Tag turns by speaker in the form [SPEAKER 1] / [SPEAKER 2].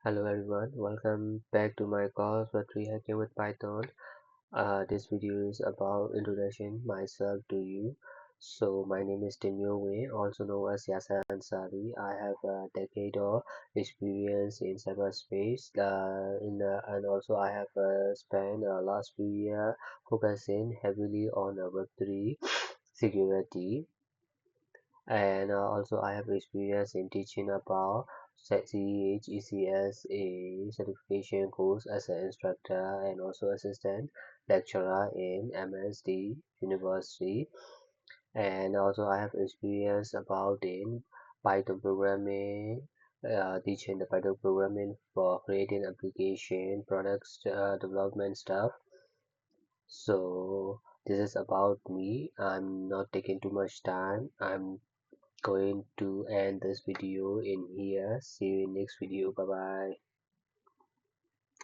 [SPEAKER 1] Hello everyone, welcome back to my course Battery Hacking with Python. This video is about introduction myself to you. So my name is Tin Myo Win, also known as Yasir Ansari. I have a decade of experience in cyberspace, and also I have spent last few years focusing heavily on Web3 security, and also I have experience in teaching about CEH ECS a certification course as an instructor and also assistant lecturer in MSD University, and also I have experience about in Python programming, teaching the Python programming for creating application products development stuff. So this is about me. I'm not taking too much time. I'm going to end this video in here. See you in next video. Bye bye.